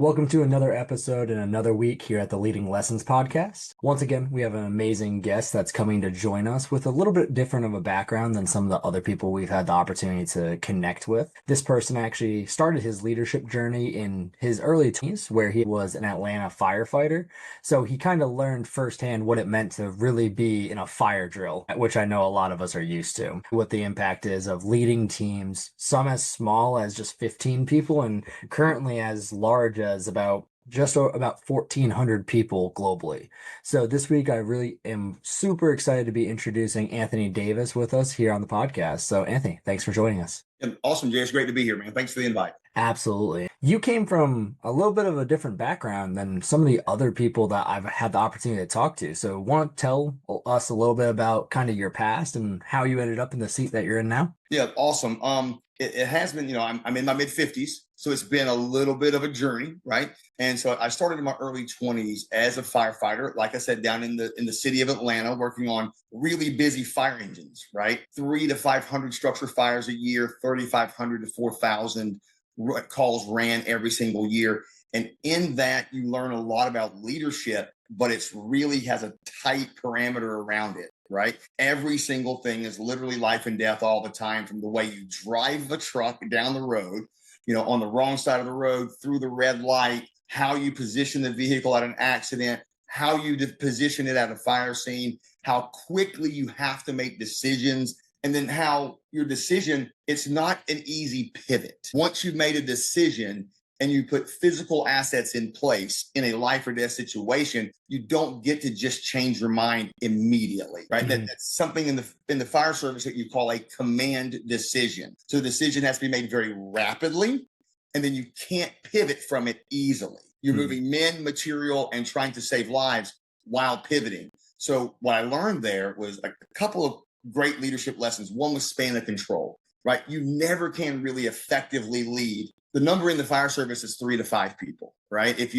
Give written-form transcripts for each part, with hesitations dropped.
Welcome to another episode and another week here at the Leading Lessons podcast. Once again, we have an amazing guest that's coming to join us with a little bit different of a background than some of the other people we've had the opportunity to connect with. This person actually started his leadership journey in his early teens, where he was an Atlanta firefighter. So he kind of learned firsthand what it meant to really be in a fire drill, which I know a lot of us are used to. What the impact is of leading teams, some as small as just 15 people and currently as large as about 1,400 people globally. So this week, I really am super excited to be introducing Anthony Davis with us here on the podcast. So Anthony, thanks for joining us. Awesome, Jay. It's great to be here, man. Thanks for the invite. Absolutely. You came from a little bit of a different background than some of the other people that I've had the opportunity to talk to. So want to tell us a little bit about kind of your past and how you ended up in the seat that you're in now? Yeah, awesome. It has been, I'm in my mid 50s, so it's been a little bit of a journey, right? And so I started in my early 20s as a firefighter, like I said, down in the city of Atlanta, working on really busy fire engines, right? 300 to 500 structure fires a year, 3,500 to 4,000 calls ran every single year. And in that, you learn a lot about leadership, but it's really has a tight parameter around it. Right? Every single thing is literally life and death all the time, from the way you drive the truck down the road, on the wrong side of the road, through the red light, how you position the vehicle at an accident, how you position it at a fire scene, how quickly you have to make decisions, and then how your decision, it's not an easy pivot. Once you've made a decision, and you put physical assets in place in a life or death situation, you don't get to just change your mind immediately, right? Mm-hmm. That's something in the fire service that you call a command decision. So the decision has to be made very rapidly, and then you can't pivot from it easily. You're moving men, material, and trying to save lives while pivoting. So what I learned there was a couple of great leadership lessons. One was span of control, right? You never can really effectively lead. The number in the fire service is 3 to 5 people, right? If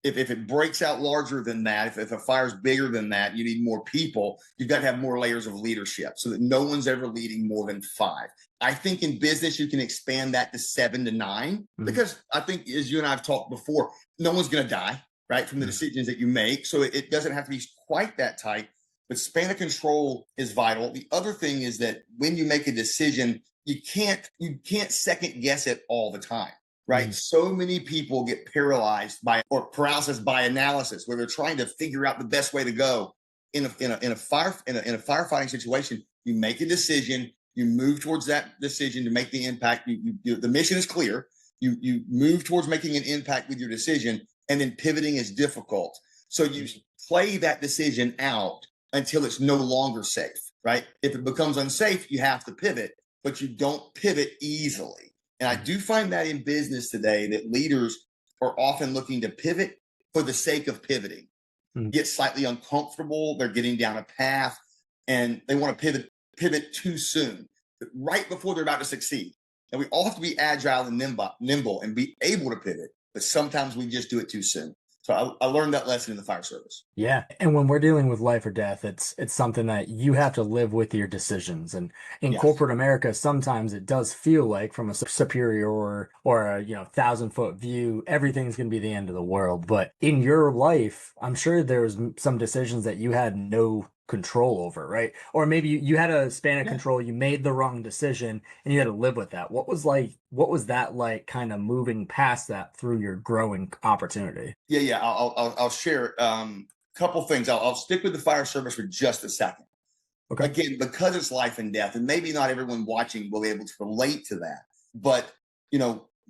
it breaks out larger than that, if a fire's bigger than that, you need more people. You've got to have more layers of leadership so that no one's ever leading more than 5. I think in business, you can expand that to 7 to 9, because I think, as you and I have talked before, no one's going to die, right, from the decisions that you make. So it doesn't have to be quite that tight, but span of control is vital. The other thing is that when you make a decision, you can't second guess it all the time, right? So many people get paralyzed by or paralysis by analysis, where they're trying to figure out the best way to go. In a firefighting situation, you make a decision, you move towards that decision to make the impact. The mission is clear. You move towards making an impact with your decision, and then pivoting is difficult. So you play that decision out until it's no longer safe, right? If it becomes unsafe, you have to pivot, but you don't pivot easily. And I do find that in business today, that leaders are often looking to pivot for the sake of pivoting, get slightly uncomfortable. They're getting down a path and they want to pivot too soon, right before they're about to succeed. And we all have to be agile and nimble and be able to pivot, but sometimes we just do it too soon. So I learned that lesson in the fire service. Yeah. And when we're dealing with life or death, it's something that you have to live with your decisions. And in corporate America, sometimes it does feel like, from a superior or a 1,000-foot view, everything's going to be the end of the world. But in your life, I'm sure there was some decisions that you had no control over, right? Or maybe you had a span of control, you made the wrong decision and you had to live with that. What was that like, kind of moving past that through your growing opportunity? Yeah. I'll share a couple things. I'll stick with the fire service for just a second. Okay. Again, because it's life and death, and maybe not everyone watching will be able to relate to that. But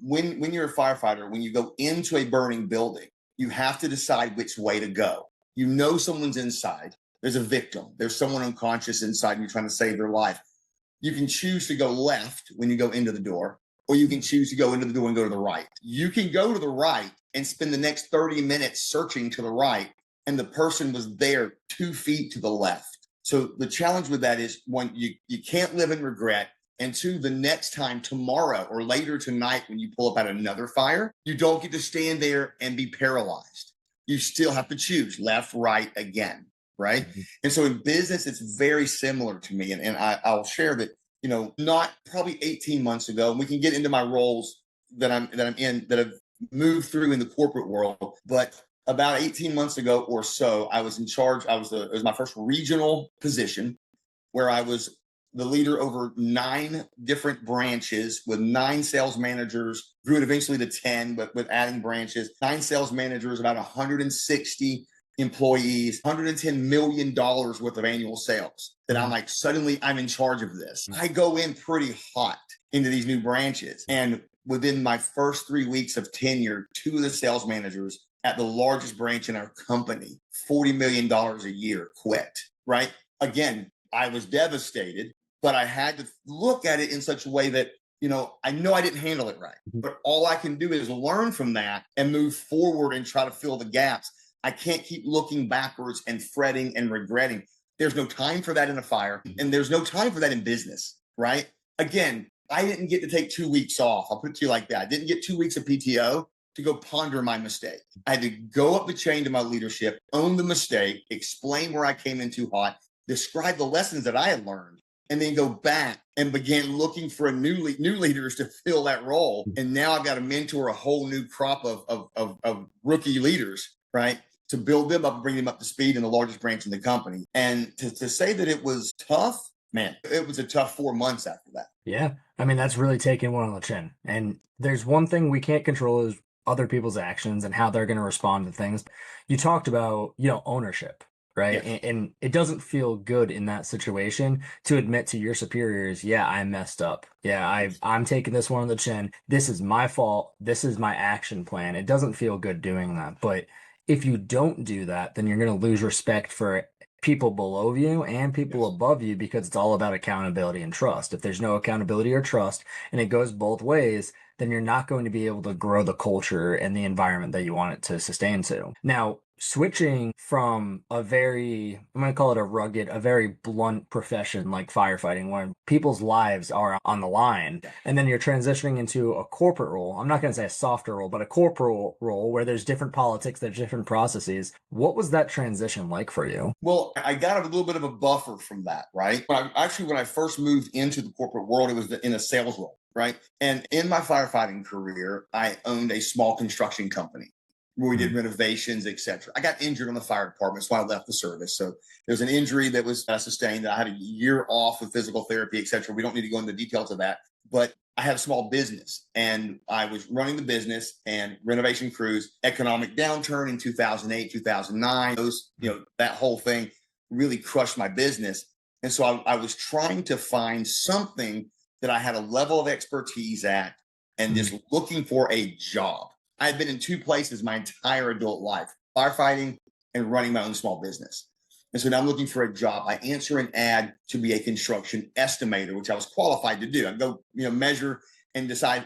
when you're a firefighter, when you go into a burning building, you have to decide which way to go. Someone's inside. There's a victim. There's someone unconscious inside, and you're trying to save their life. You can choose to go left when you go into the door, or you can choose to go into the door and go to the right. You can go to the right and spend the next 30 minutes searching to the right, and the person was there 2 feet to the left. So the challenge with that is, one, you can't live in regret. And 2, the next time, tomorrow or later tonight, when you pull up at another fire, you don't get to stand there and be paralyzed. You still have to choose left, right again. Right. And so in business, it's very similar to me. And I'll share that, not probably 18 months ago, and we can get into my roles that I'm in that have moved through in the corporate world. But about 18 months ago or so, I was in charge. It was my first regional position where I was the leader over 9 different branches with 9 sales managers, grew it eventually to 10, but with adding branches, 9 sales managers, about 160 employees, $110 million worth of annual sales. That I'm like, suddenly I'm in charge of this. I go in pretty hot into these new branches. And within my first 3 weeks of tenure, 2 of the sales managers at the largest branch in our company, $40 million a year, quit, right? Again, I was devastated, but I had to look at it in such a way that, I know I didn't handle it right, but all I can do is learn from that and move forward and try to fill the gaps. I can't keep looking backwards and fretting and regretting. There's no time for that in a fire, and there's no time for that in business, right? Again, I didn't get to take 2 weeks off. I'll put it to you like that. I didn't get 2 weeks of PTO to go ponder my mistake. I had to go up the chain to my leadership, own the mistake, explain where I came in too hot, describe the lessons that I had learned, and then go back and begin looking for new leaders to fill that role. And now I've got to mentor a whole new crop of rookie leaders, right? To build them up and bring them up to speed in the largest branch in the company. And to say that it was tough, man, it was a tough 4 months after that. Yeah. I mean, that's really taking one on the chin. And there's one thing we can't control is other people's actions and how they're going to respond to things. You talked about, ownership, right? Yes. And it doesn't feel good in that situation to admit to your superiors, yeah, I messed up. Yeah, I'm taking this one on the chin. This is my fault. This is my action plan. It doesn't feel good doing that. But if you don't do that, then you're going to lose respect for people below you and people Yes. above you because it's all about accountability and trust. If there's no accountability or trust and it goes both ways, then you're not going to be able to grow the culture and the environment that you want it to sustain to. Now, switching from I'm going to call it a very blunt profession like firefighting, where people's lives are on the line, and then you're transitioning into a corporate role. I'm not going to say a softer role, but a corporate role where there's different politics, there's different processes. What was that transition like for you? Well, I got a little bit of a buffer from that, right? When I first moved into the corporate world, it was in a sales role, right? And in my firefighting career, I owned a small construction company where we did renovations, etc. I got injured on the fire department, so I left the service. So there's an injury that was sustained. I had a year off with physical therapy, etc. We don't need to go into the details of that, but I had a small business and I was running the business and renovation crews. Economic downturn in 2008, 2009, that whole thing really crushed my business. And so I was trying to find something that I had a level of expertise at and just looking for a job. I had been in 2 places my entire adult life, firefighting and running my own small business. And so now I'm looking for a job. I answer an ad to be a construction estimator, which I was qualified to do. I go, measure and decide,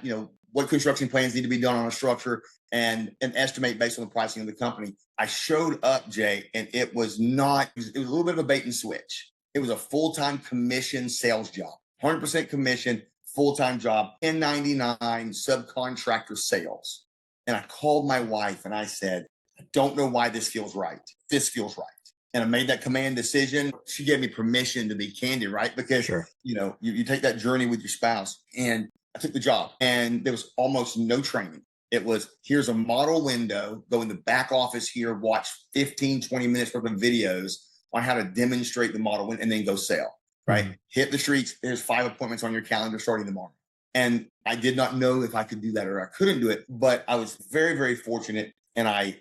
what construction plans need to be done on a structure and estimate based on the pricing of the company. I showed up, Jay, and it was a little bit of a bait and switch. It was a full-time commission sales job, 100% commission, full-time job, 1099 subcontractor sales. And I called my wife and I said, I don't know why this feels right. This feels right. And I made that command decision. She gave me permission to be candid, right? Because, Sure. You take that journey with your spouse. And I took the job and there was almost no training. It was, here's a model window, go in the back office here, watch 15, 20 minutes worth of videos on how to demonstrate the model window and then go sell, right? Hit the streets. There's 5 appointments on your calendar starting tomorrow. And I did not know if I could do that or I couldn't do it, but I was very, very fortunate. And I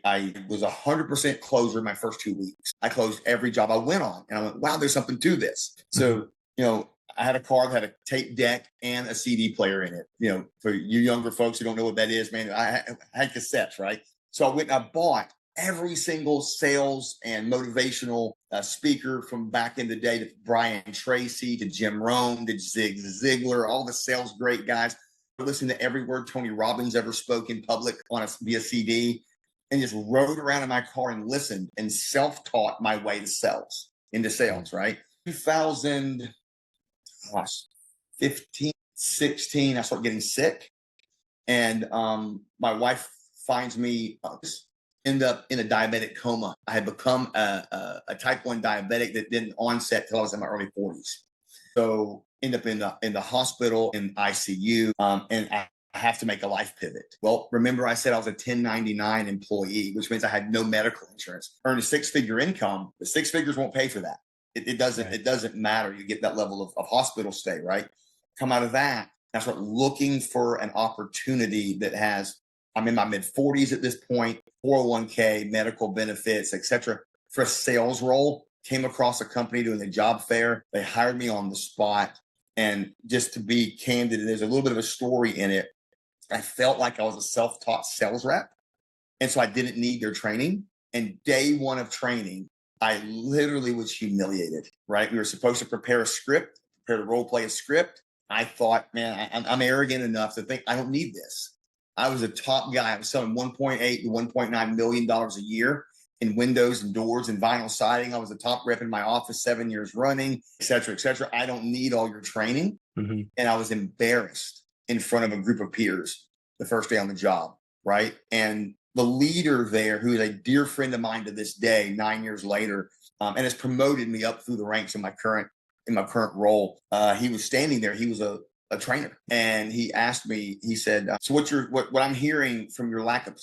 was 100% closer in my first 2 weeks. I closed every job I went on. And I went, wow, there's something to this. So, I had a car that had a tape deck and a CD player in it. For you younger folks who don't know what that is, man, I had cassettes, right? So I went and I bought every single sales and motivational speaker from back in the day, to Brian Tracy, to Jim Rohn, to Zig Ziglar, all the sales great guys. I listened to every word Tony Robbins ever spoke in public via CD, and just rode around in my car and listened and self-taught my way to into sales, right? 2015, 16, I started getting sick. And my wife finds me, end up in a diabetic coma. I had become a type 1 diabetic that didn't onset till I was in my early 40s. So end up in the hospital in ICU. And I have to make a life pivot. Well, remember I said I was a 1099 employee, which means I had no medical insurance. Earn a six-figure income, the six figures won't pay for that. It doesn't. Right. It doesn't matter. You get that level of hospital stay, right? Come out of that, I start looking for an opportunity that has. I'm in my mid 40s at this point, 401k, medical benefits, etc. For a sales role, came across a company doing a job fair. They hired me on the spot, and just to be candid, there's a little bit of a story in it. I felt like I was a self-taught sales rep. And so I didn't need their training. And day one of training, I literally was humiliated, right? We were supposed to prepare a script, prepare to role play a script. I thought, man, I'm arrogant enough to think I don't need this. I was a top guy. I was selling 1.8 to 1.9 million dollars a year in windows and doors and vinyl siding. I was the top rep in my office 7 years running, et cetera, et cetera. I don't need all your training. Mm-hmm. And I was embarrassed in front of a group of peers the first day on the job, right? And the leader there, who is a dear friend of mine to this day, 9 years later, and has promoted me up through the ranks in my current role. He was standing there. He was a trainer, and he asked me. He said, "So what I'm hearing from your lack of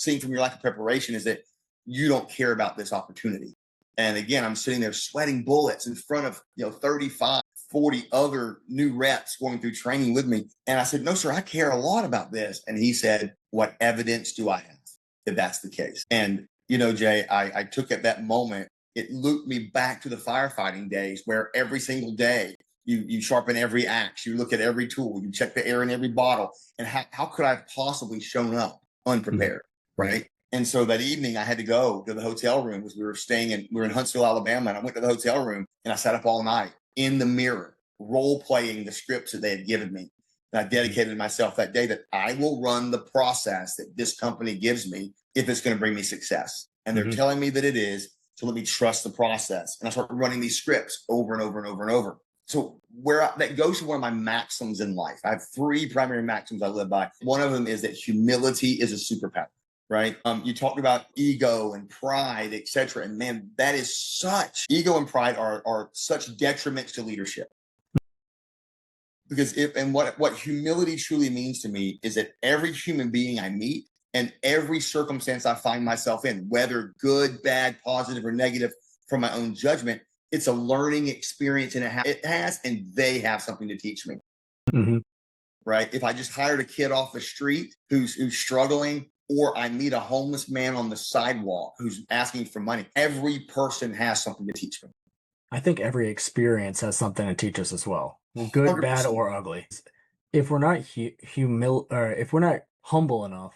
preparation is that you don't care about this opportunity." And again, I'm sitting there sweating bullets in front of 35, 40 other new reps going through training with me. And I said, "No, sir, I care a lot about this." And he said, "What evidence do I have that that's the case?" And, Jay, I took at that moment, it looped me back to the firefighting days where every single day you sharpen every axe, you look at every tool, you check the air in every bottle. And how could I have possibly shown up unprepared? Mm-hmm. Right. And so that evening I had to go to the hotel room because we were in Huntsville, Alabama. And I went to the hotel room and I sat up all night in the mirror, role playing the scripts that they had given me. And I dedicated myself that day that I will run the process that this company gives me if it's going to bring me success. And they're telling me that it is. So let me trust the process. And I start running these scripts over and over and over and over. So that goes to one of my maxims in life. I have three primary maxims I live by. One of them is that humility is a superpower, right? You talked about ego and pride, et cetera. And man, that is ego and pride are such detriments to leadership. Because what humility truly means to me is that every human being I meet and every circumstance I find myself in, whether good, bad, positive, or negative from my own judgment, it's a learning experience, and and they have something to teach me. Mm-hmm. Right? If I just hired a kid off the street who's struggling, or I meet a homeless man on the sidewalk who's asking for money, every person has something to teach me. I think every experience has something to teach us as well, good, 100%. Bad, or ugly. If we're not if we're not humble enough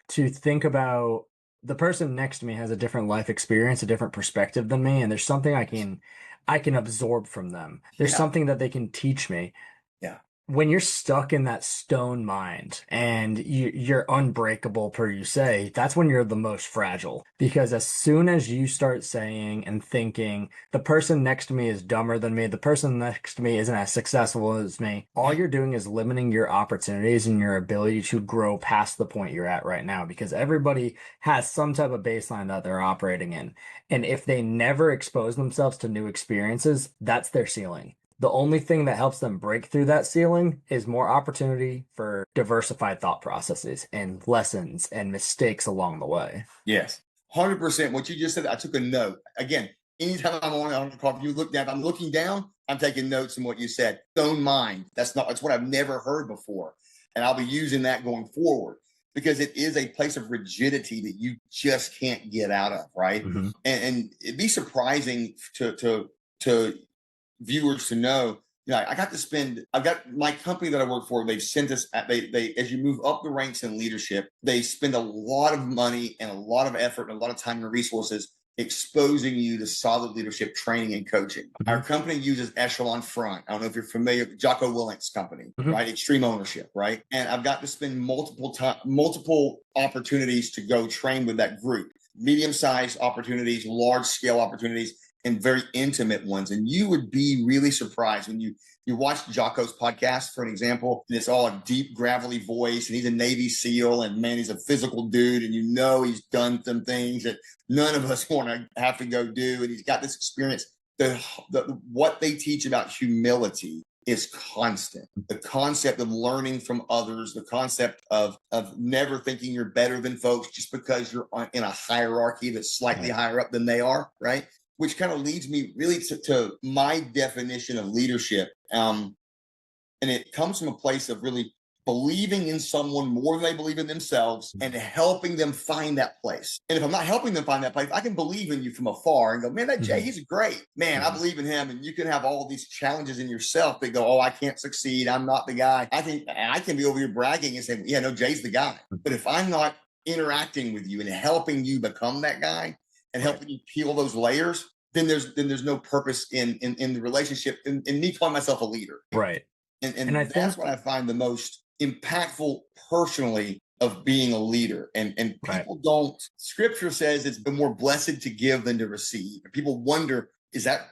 to think about the person next to me has a different life experience, a different perspective than me, and there's something I can absorb from them. There's something that they can teach me. Yeah. When you're stuck in that stone mind and you're unbreakable, per you say, that's when you're the most fragile. Because as soon as you start saying and thinking, the person next to me is dumber than me, the person next to me isn't as successful as me, all you're doing is limiting your opportunities and your ability to grow past the point you're at right now. Because everybody has some type of baseline that they're operating in. And if they never expose themselves to new experiences, that's their ceiling. The only thing that helps them break through that ceiling is more opportunity for diversified thought processes and lessons and mistakes along the way. Yes, 100%. What you just said, I took a note. Again, anytime I'm on the call, you look down, I'm looking down, I'm taking notes on what you said. Stone mind. That's what I've never heard before. And I'll be using that going forward because it is a place of rigidity that you just can't get out of, right? Mm-hmm. And it'd be surprising to viewers to know, I've got my company that I work for, they've sent us, they as you move up the ranks in leadership, they spend a lot of money and a lot of effort and a lot of time and resources exposing you to solid leadership training and coaching. Mm-hmm. Our company uses Echelon Front. I don't know if you're familiar with Jocko Willink's company, mm-hmm. right? Extreme Ownership, right? And I've got to spend multiple opportunities to go train with that group, medium-sized opportunities, large-scale opportunities, and very intimate ones. And you would be really surprised when you watch Jocko's podcast, for an example, and it's all a deep, gravelly voice, and he's a Navy SEAL, and man, he's a physical dude, and he's done some things that none of us want to have to go do, and he's got this experience. What they teach about humility is constant. The concept of learning from others, the concept of never thinking you're better than folks just because you're in a hierarchy that's slightly higher up than they are, right? Which kind of leads me really to my definition of leadership. And it comes from a place of really believing in someone more than they believe in themselves and helping them find that place. And if I'm not helping them find that place, I can believe in you from afar and go, man, that Jay, he's great. Man, I believe in him. And you can have all these challenges in yourself that go, oh, I can't succeed. I'm not the guy. I can be over here bragging and saying, yeah, no, Jay's the guy. But if I'm not interacting with you and helping you become that guy and helping you peel those layers, then there's no purpose in the relationship and me calling myself a leader. Right. And that's what I find the most impactful personally of being a leader. And people don't, scripture says it's been more blessed to give than to receive. And people wonder, is that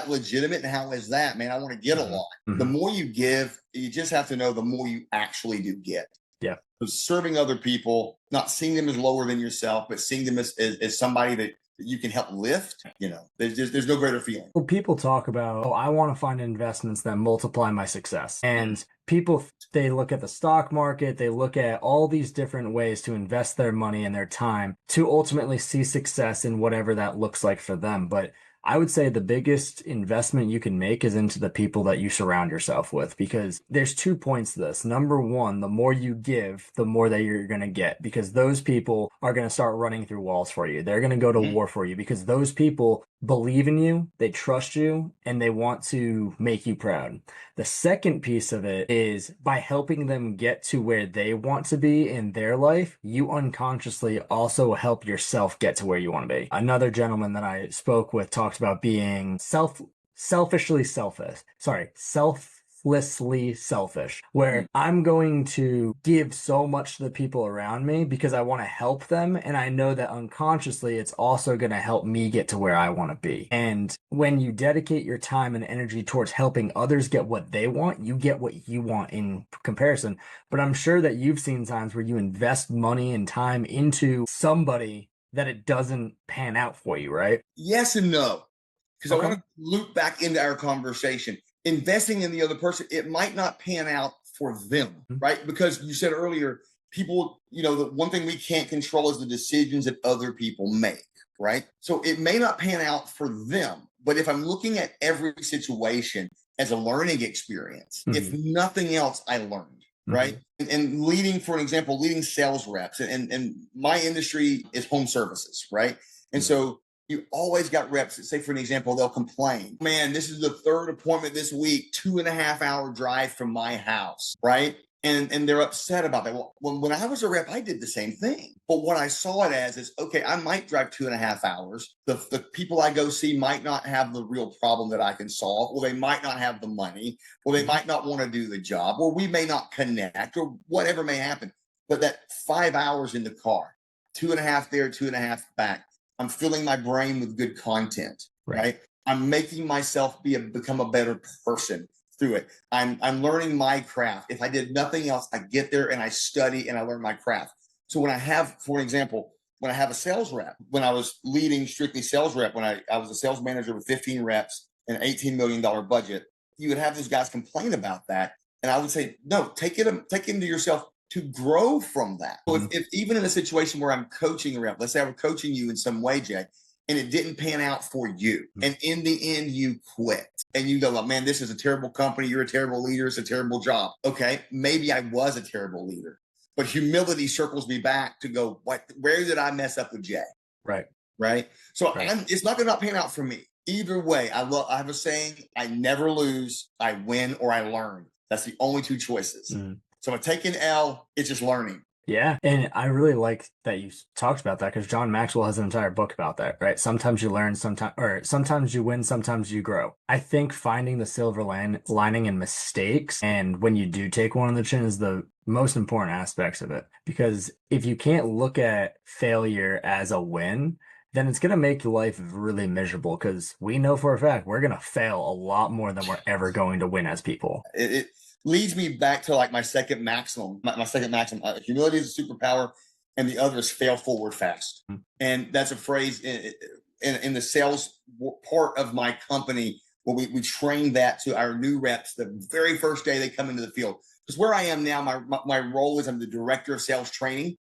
legitimate? And how is that? Man, I want to get a lot. The more you give, you just have to know the more you actually do get. Yeah. So serving other people, not seeing them as lower than yourself, but seeing them as somebody that you can help lift, there's no greater feeling. Well, people talk about, oh, I want to find investments that multiply my success. And people, they look at the stock market, they look at all these different ways to invest their money and their time to ultimately see success in whatever that looks like for them. But I would say the biggest investment you can make is into the people that you surround yourself with, because there's 2 points to this. Number one, the more you give, the more that you're going to get, because those people are going to start running through walls for you. They're going to go to war for you because those people believe in you, they trust you, and they want to make you proud. The second piece of it is by helping them get to where they want to be in their life, you unconsciously also help yourself get to where you want to be. Another gentleman that I spoke with talked about being selflessly selfish, where I'm going to give so much to the people around me because I want to help them. And I know that unconsciously, it's also going to help me get to where I want to be. And when you dedicate your time and energy towards helping others get what they want, you get what you want in comparison. But I'm sure that you've seen times where you invest money and time into somebody that it doesn't pan out for you, right? Yes and no. Because I want to loop back into our conversation. Investing in the other person, it might not pan out for them, right? Because you said earlier, people, the one thing we can't control is the decisions that other people make, right? So it may not pan out for them, but if I'm looking at every situation as a learning experience, if nothing else, I learned, right? And leading, for an example, leading sales reps, and my industry is home services, right? And so you always got reps that say, for an example, they'll complain, man, this is the third appointment this week, 2.5-hour drive from my house, right? And they're upset about that. Well, when I was a rep, I did the same thing. But what I saw it as is, okay, I might drive 2.5 hours. The people I go see might not have the real problem that I can solve, or they might not have the money, or they might not want to do the job, or we may not connect, or whatever may happen. But that 5 hours in the car, 2.5 there, 2.5 back, I'm filling my brain with good content, right? I'm making myself become a better person through it. I'm learning my craft. If I did nothing else, I get there and I study and I learn my craft. So when I have, for example, when I have a sales rep, when I was leading strictly sales rep, when I was a sales manager with 15 reps and an $18 million budget, you would have those guys complain about that. And I would say, no, take it into yourself to grow from that. So if even in a situation where I'm coaching a rep, let's say I'm coaching you in some way, Jay, and it didn't pan out for you, and in the end you quit, and you go, man, this is a terrible company, you're a terrible leader, it's a terrible job. Okay, maybe I was a terrible leader, but humility circles me back to go, where did I mess up with Jay? Right. So it's not going to pan out for me. Either way, I have a saying, I never lose, I win or I learn. That's the only two choices. So if I take an L, it's just learning. Yeah. And I really like that you talked about that, because John Maxwell has an entire book about that, right? Sometimes you learn, sometimes you win, sometimes you grow. I think finding the silver lining in mistakes and when you do take one on the chin is the most important aspects of it. Because if you can't look at failure as a win, then it's going to make life really miserable, because we know for a fact we're going to fail a lot more than we're ever going to win as people. It leads me back to like my second maximum. My second maximum, humility is a superpower, and the other is fail forward fast. And that's a phrase in the sales part of my company Well, we train that to our new reps the very first day they come into the field. Because where I am now, my role is I'm the director of sales training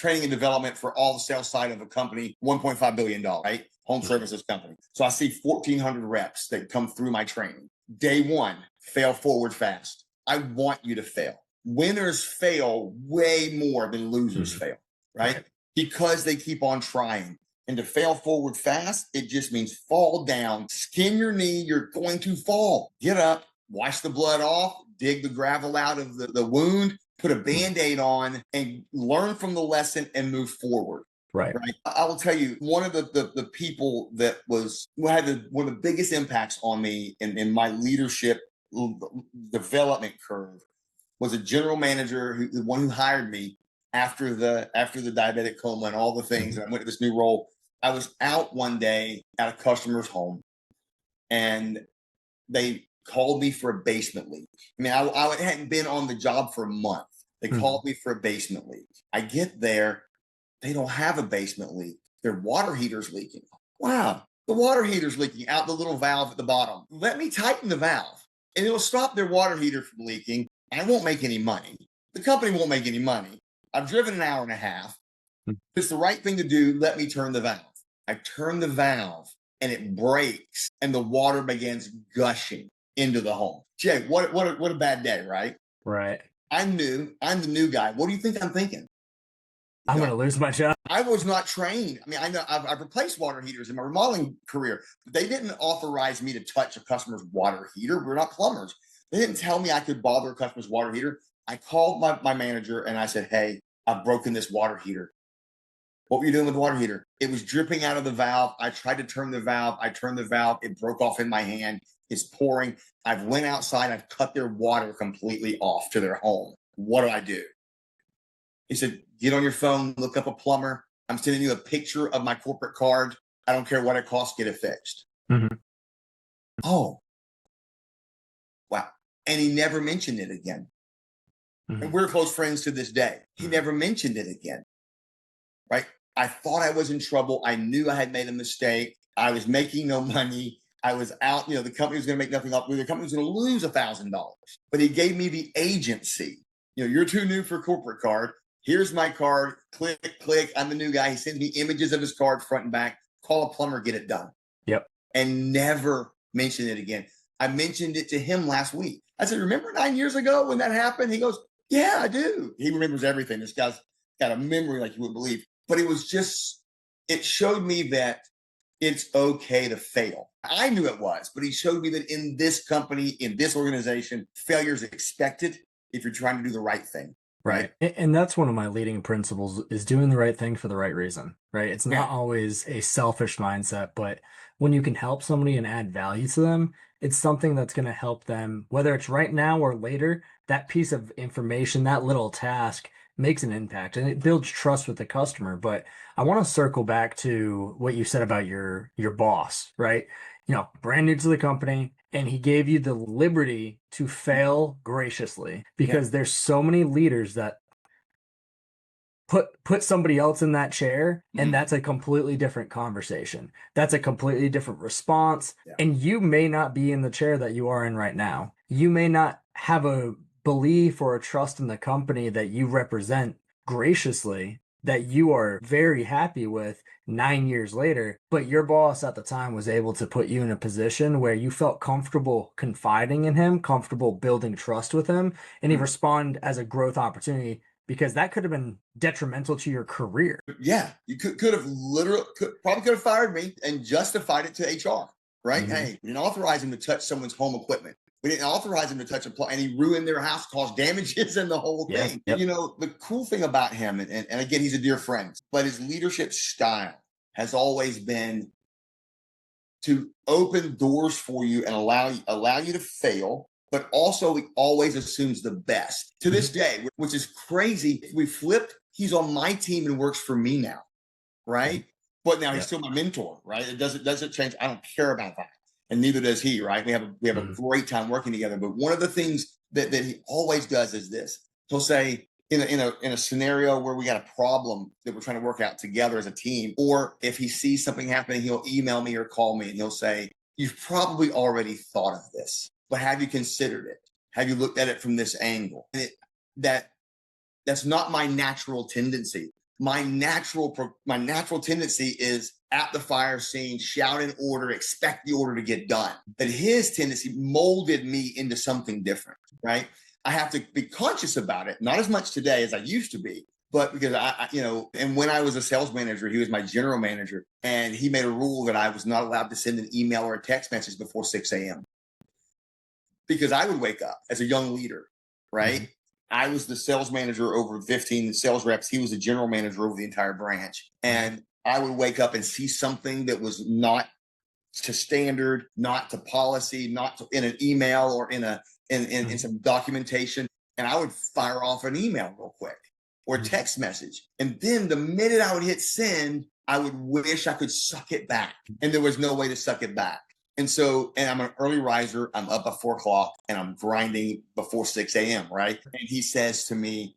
and development for all the sales side of a company, $1.5 billion, right? Home services company. So I see 1,400 reps that come through my training. Day one, fail forward fast. I want you to fail. Winners fail way more than losers fail, right? Because they keep on trying. And to fail forward fast, it just means fall down, skin your knee, you're going to fall. Get up, wash the blood off, dig the gravel out of the wound, put a Band-Aid on, and learn from the lesson and move forward. Right. I will tell you, one of the people that had one of the biggest impacts on me in my leadership development curve was a general manager, the one who hired me after the diabetic coma and all the things. And I went to this new role. I was out one day at a customer's home, and they called me for a basement leak. I mean, I hadn't been on the job for a month. They called me for a basement leak. I get there. They don't have a basement leak. Their water heater's leaking. Wow. The water heater's leaking out the little valve at the bottom. Let me tighten the valve, and it'll stop their water heater from leaking. I won't make any money. The company won't make any money. I've driven an hour and a half. It's the right thing to do. Let me turn the valve. I turn the valve, and it breaks, and the water begins gushing into the home. Jay, what a bad day, right? Right. I'm new. I'm the new guy. What do you think I'm thinking? I'm going to lose my job. I was not trained. I mean, I know I've replaced water heaters in my remodeling career, but they didn't authorize me to touch a customer's water heater. We're not plumbers. They didn't tell me I could bother a customer's water heater. I called my manager and I said, hey, I've broken this water heater. What were you doing with the water heater? It was dripping out of the valve. I tried to turn the valve. I turned the valve. It broke off in my hand. It's pouring. I've went outside. I've cut their water completely off to their home. What do I do? He said, get on your phone, look up a plumber. I'm sending you a picture of my corporate card. I don't care what it costs, get it fixed. Oh, wow. And he never mentioned it again. And we're close friends to this day. He never mentioned it again, right? I thought I was in trouble. I knew I had made a mistake. I was making no money. I was out, the company was going to make nothing up. The company was going to lose $1,000. But he gave me the agency. You're too new for a corporate card. Here's my card. Click, click. I'm the new guy. He sends me images of his card front and back. Call a plumber, get it done. Yep. And never mention it again. I mentioned it to him last week. I said, remember 9 years ago when that happened? He goes, yeah, I do. He remembers everything. This guy's got a memory like you wouldn't believe. But it showed me that it's okay to fail. I knew it was, but he showed me that in this company, in this organization, failure is expected if you're trying to do the right thing. Right. And that's one of my leading principles is doing the right thing for the right reason, right? It's not always a selfish mindset, but when you can help somebody and add value to them, it's something that's going to help them, whether it's right now or later, that piece of information, that little task makes an impact and it builds trust with the customer. But I want to circle back to what you said about your boss, right? Brand new to the company, and he gave you the liberty to fail graciously because there's so many leaders that put somebody else in that chair, and that's a completely different conversation. That's a completely different response. And you may not be in the chair that you are in right now. You may not have a belief or a trust in the company that you represent graciously, that you are very happy with 9 years later, but your boss at the time was able to put you in a position where you felt comfortable confiding in him, comfortable building trust with him, and he responded as a growth opportunity, because that could have been detrimental to your career. Yeah, you could have probably could have fired me and justified it to HR, right? Hey, we didn't authorize him to touch someone's home equipment. We didn't authorize him to touch and he ruined their house, caused damages and the whole thing. The cool thing about him, and again, he's a dear friend, but his leadership style has always been to open doors for you and allow you to fail, but also he always assumes the best. To this day, which is crazy. If we flipped, he's on my team and works for me now, right? But now he's still my mentor, right? It doesn't change. I don't care about that. And neither does he, right? We have a great time working together. But one of the things that he always does is this. He'll say, in a scenario where we got a problem that we're trying to work out together as a team, or if he sees something happening, he'll email me or call me and he'll say, you've probably already thought of this, but have you considered it? Have you looked at it from this angle? That that's not my natural tendency. My natural tendency is at the fire scene, shout an order, expect the order to get done. But his tendency molded me into something different, right? I have to be conscious about it, not as much today as I used to be, but because and when I was a sales manager, he was my general manager, and he made a rule that I was not allowed to send an email or a text message before 6 a.m. because I would wake up as a young leader, right? Mm-hmm. I was the sales manager over 15 sales reps. He was the general manager over the entire branch. And I would wake up and see something that was not to standard, not to policy, not to, in an email or in some documentation. And I would fire off an email real quick or a text message. And then the minute I would hit send, I would wish I could suck it back. And there was no way to suck it back. And I'm an early riser. I'm up at 4 o'clock and I'm grinding before 6 a.m. Right. And he says to me,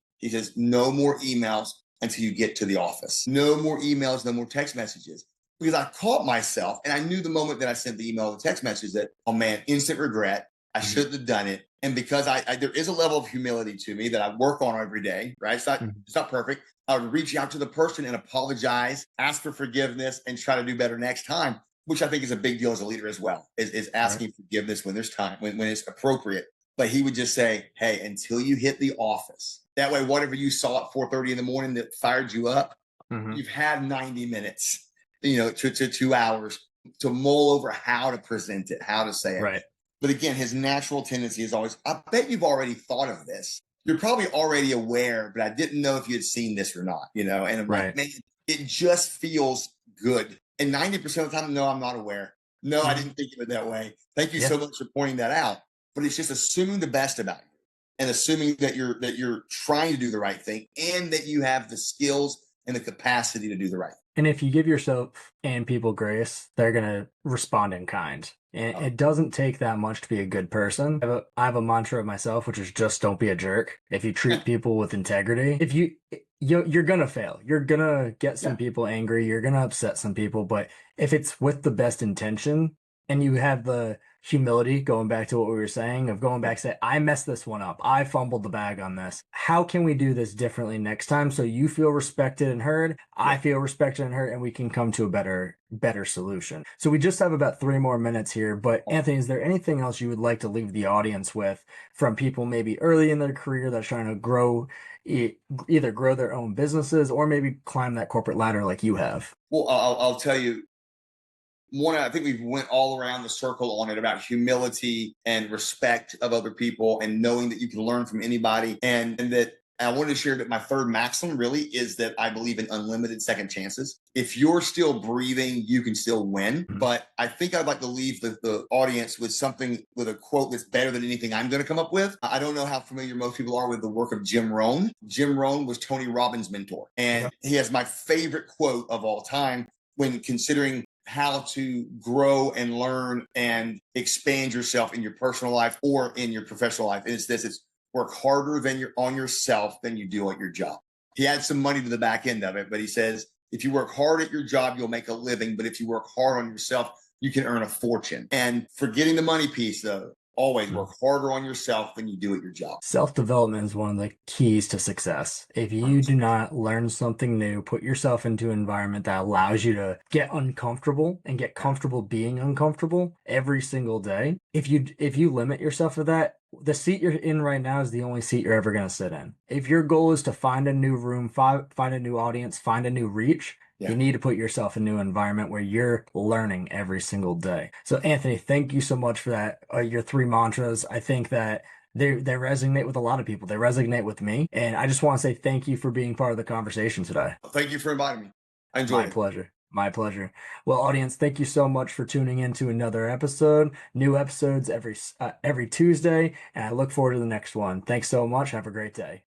no more emails until you get to the office. No more emails, no more text messages. Because I caught myself and I knew the moment that I sent the email or the text message that, oh man, instant regret. I shouldn't have done it. And because there is a level of humility to me that I work on every day, right? It's not perfect. I would reach out to the person and apologize, ask for forgiveness, and try to do better next time, which I think is a big deal as a leader as well, is asking forgiveness when there's time, when it's appropriate. But he would just say, hey, until you hit the office, that way, whatever you saw at 4:30 in the morning that fired you up, you've had 90 minutes, to 2 hours to mull over how to present it, how to say it. Right. But again, his natural tendency is always, I bet you've already thought of this. You're probably already aware, but I didn't know if you had seen this or not, and I'm like, man, it just feels good. And 90% of the time, no, I'm not aware. No, I didn't think of it that way. Thank you so much for pointing that out. But it's just assuming the best about you and assuming that you're trying to do the right thing and that you have the skills and the capacity to do the right thing. And if you give yourself and people grace, they're going to respond in kind. And it doesn't take that much to be a good person. I have a mantra of myself, which is just don't be a jerk. If you treat people with integrity, you're going to fail. You're going to get some people angry. You're going to upset some people. But if it's with the best intention and you have the humility, going back to what we were saying, of going back and say, I messed this one up. I fumbled the bag on this. How can we do this differently next time so you feel respected and heard, I feel respected and heard, and we can come to a better solution. So we just have about 3 more minutes here, but Anthony, is there anything else you would like to leave the audience with from people maybe early in their career that's trying to either grow their own businesses or maybe climb that corporate ladder like you have? Well, I'll tell you, one, I think we've went all around the circle on it about humility and respect of other people and knowing that you can learn from anybody. And that I wanted to share that my third maxim really is that I believe in unlimited second chances. If you're still breathing, you can still win. But I think I'd like to leave the audience with a quote that's better than anything I'm going to come up with. I don't know how familiar most people are with the work of Jim Rohn. Jim Rohn was Tony Robbins' mentor. And he has my favorite quote of all time when considering how to grow and learn and expand yourself in your personal life or in your professional life. And it's work harder on yourself than you do at your job. He adds some money to the back end of it, but he says, if you work hard at your job, you'll make a living. But if you work hard on yourself, you can earn a fortune. And forgetting the money piece, though, always work harder on yourself than you do at your job. Self-development is one of the keys to success. If you do not learn something new, put yourself into an environment that allows you to get uncomfortable and get comfortable being uncomfortable every single day. If you limit yourself to that, the seat you're in right now is the only seat you're ever going to sit in. If your goal is to find a new room, find a new audience, find a new reach, you need to put yourself in a new environment where you're learning every single day. So Anthony, thank you so much for that. Your 3 mantras. I think that they resonate with a lot of people. They resonate with me. And I just want to say thank you for being part of the conversation today. Thank you for inviting me. I enjoyed it. My pleasure. My pleasure. Well, audience, thank you so much for tuning in to another episode. New episodes every Tuesday, and I look forward to the next one. Thanks so much. Have a great day.